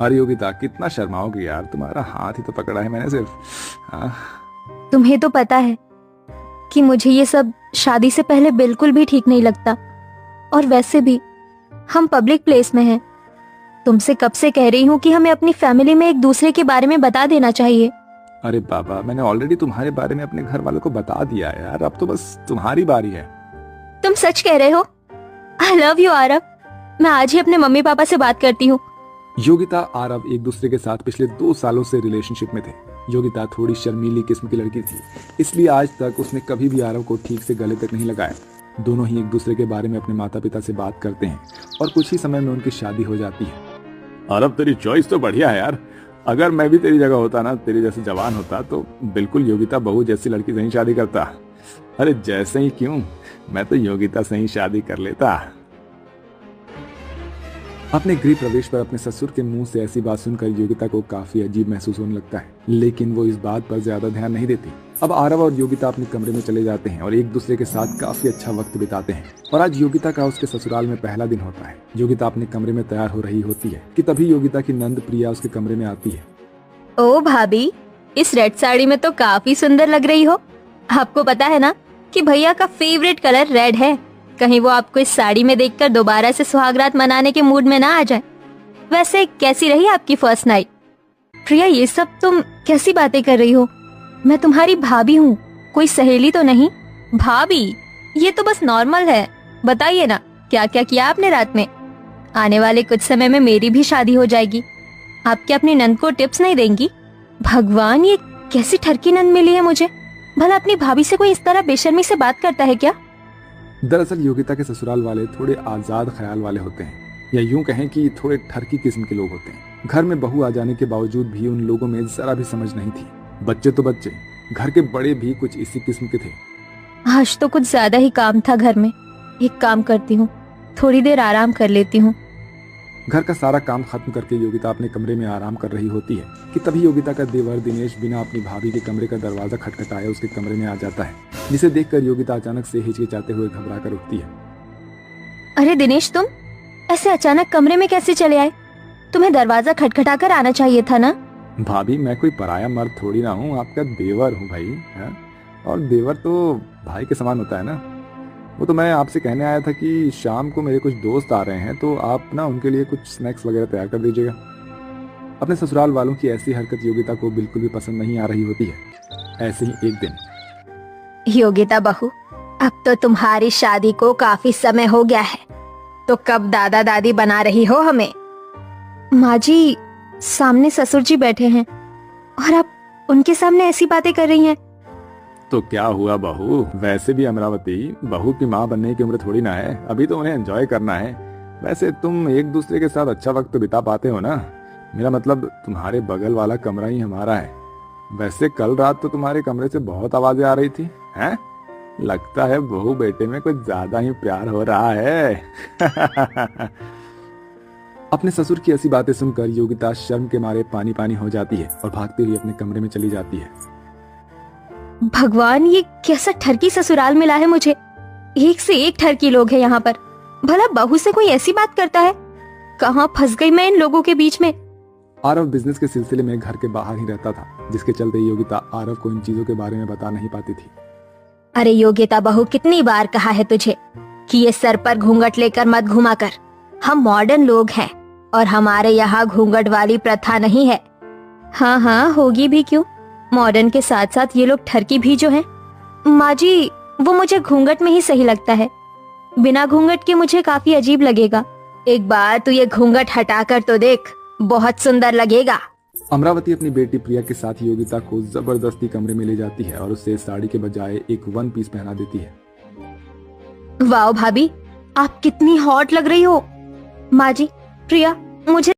अरे योगिता, कितना शर्माओगी यार, तुम्हारा हाथ ही तो पकड़ा है मैंने सिर्फ। हाँ। तुम्हें तो पता है कि मुझे ये सब शादी से पहले बिल्कुल भी ठीक नहीं लगता। और वैसे भी हम पब्लिक प्लेस में हैं। तुमसे कब से कह रही हूँ कि हमें अपनी फैमिली में एक दूसरे के बारे में बता देना चाहिए। अरे बाबा, मैंने ऑलरेडी तुम्हारे बारे में अपने घर वालों को बता दिया है यार, अब तो बस तुम्हारी बारी है। तुम सच कह रहे हो? I love you Aarav. मैं आज ही अपने मम्मी पापा से बात करती हूँ। योगिता आरव एक दूसरे के साथ पिछले 2 सालों से रिलेशनशिप में थे। योगिता थोड़ी शर्मीली किस्म की लड़की थी, इसलिए आज तक उसने कभी भी आरव को ठीक से गले तक नहीं लगाया। दोनों ही एक दूसरे के बारे में अपने माता पिता से बात करते हैं और कुछ ही समय में उनकी शादी हो जाती है। आरव, तेरी चॉइस तो बढ़िया है यार। अगर मैं भी तेरी जगह होता ना, तेरे जैसे जवान होता, तो बिल्कुल योगिता बहू जैसी लड़की से ही शादी करता। अरे जैसे ही क्यों, मैं तो योगिता से ही शादी कर लेता। अपने गृह प्रवेश पर अपने ससुर के मुंह से ऐसी बात सुनकर योगिता को काफी अजीब महसूस होने लगता है, लेकिन वो इस बात पर ज्यादा ध्यान नहीं देती। अब आरव और योगिता अपने कमरे में चले जाते हैं और एक दूसरे के साथ काफी अच्छा वक्त बिताते हैं। और आज योगिता का उसके ससुराल में पहला दिन होता है। योगिता अपने कमरे में तैयार हो रही होती है कि तभी योगिता की नंद प्रिया उसके कमरे में आती है। ओ भाभी, इस रेड साड़ी में तो काफी सुंदर लग रही हो। आपको पता है ना कि भैया का फेवरेट कलर रेड है। कहीं वो आपको इस साड़ी में देखकर दोबारा से सुहागरात मनाने के मूड में ना आ जाए। वैसे कैसी रही आपकी फर्स्ट नाइट? प्रिया, ये सब तुम कैसी बातें कर रही हो? मैं तुम्हारी भाभी हूँ, कोई सहेली तो नहीं। भाभी, ये तो बस नॉर्मल है। बताइए ना, क्या क्या किया आपने रात में? आने वाले कुछ समय में मेरी भी शादी हो जाएगी। आप क्या अपनी नंद को टिप्स नहीं देंगी? भगवान, ये कैसी ठरकी नंद मिली है मुझे। भला अपनी भाभी से कोई इस तरह बेशर्मी से बात करता है क्या? दरअसल योगिता के ससुराल वाले थोड़े आजाद ख्याल वाले होते हैं, या यूं कहें कि थोड़े ठरकी किस्म के लोग होते हैं। घर में बहू आ जाने के बावजूद भी उन लोगों में जरा भी समझ नहीं थी। बच्चे तो बच्चे, घर के बड़े भी कुछ इसी किस्म के थे। आज तो कुछ ज्यादा ही काम था घर में। एक काम करती हूँ, थोड़ी देर आराम कर लेती हूँ। घर का सारा काम खत्म करके योगिता अपने कमरे में आराम कर रही होती है कि तभी योगिता का देवर दिनेश बिना अपनी भाभी के कमरे का दरवाजा खटखटाए उसके कमरे में आ जाता है, जिसे देखकर योगिता अचानक से हिचकिचाते हुए घबरा कर उठती है। अरे दिनेश, तुम ऐसे अचानक कमरे में कैसे चले आए? तुम्हें दरवाजा खटखटा कर आना चाहिए था ना। भाभी, मैं कोई पराया मर्द थोड़ी ना हूँ, आपका देवर हूँ भाई है? और देवर तो भाई के समान होता है ना। वो तो मैं आपसे कहने आया था कि शाम को मेरे कुछ दोस्त आ रहे हैं, तो आप ना उनके लिए कुछ स्नैक्स वगैरह तैयार कर दीजिएगा। अपने ससुराल वालों की ऐसी हरकत योगिता को बिल्कुल भी पसंद नहीं आ रही होती है। ऐसे ही एक दिन। योगिता बहू, अब तो तुम्हारी शादी को काफी समय हो गया है, तो कब दादा दादी बना रही हो हमें? माँ जी, सामने ससुर जी बैठे हैं और आप उनके सामने ऐसी बातें कर रही हैं। तो क्या हुआ बहू, वैसे भी अमरावती बहू की माँ बनने की उम्र थोड़ी ना है, अभी तो उन्हें एंजॉय करना है। वैसे तुम एक दूसरे के साथ अच्छा वक्त तो बिता पाते हो ना। मेरा मतलब, तुम्हारे बगल वाला कमरा ही हमारा है। वैसे कल रात तो तुम्हारे कमरे से बहुत आवाजें आ रही थी हैं? लगता है बहू बेटे में कुछ ज्यादा ही प्यार हो रहा है। अपने ससुर की ऐसी बातें सुनकर योगिता शर्म के मारे पानी पानी हो जाती है और भागते हुए अपने कमरे में चली जाती है। भगवान, ये कैसा ठरकी ससुराल मिला है मुझे। एक से एक ठरकी लोग हैं यहाँ पर। भला बहू से कोई ऐसी बात करता है? कहाँ फंस गई मैं इन लोगों के बीच में। आरव बिजनेस के सिलसिले में घर के बाहर ही रहता था, जिसके चलते योगिता आरव को इन चीजों के बारे में बता नहीं पाती थी। अरे योगिता बहू, कितनी बार कहा है तुझे कि ये सर पर घूंघट लेकर मत घुमा कर। हम मॉडर्न लोग हैं और हमारे यहाँ घूंघट वाली प्रथा नहीं है। हाँ हाँ, होगी भी क्यों। मॉडर्न के साथ साथ ये लोग ठरकी भी जो हैं। माँ जी, वो मुझे घूंघट में ही सही लगता है। बिना घूंघट के मुझे काफी अजीब लगेगा। एक बार तू ये घूंघट हटाकर तो देख, बहुत सुंदर लगेगा। अमरावती अपनी बेटी प्रिया के साथ योगिता को जबरदस्ती कमरे में ले जाती है और उसे साड़ी के बजाय एक वन पीस पहना देती है। वाह भाभी, आप कितनी हॉट लग रही हो। माँ जी, प्रिया, मुझे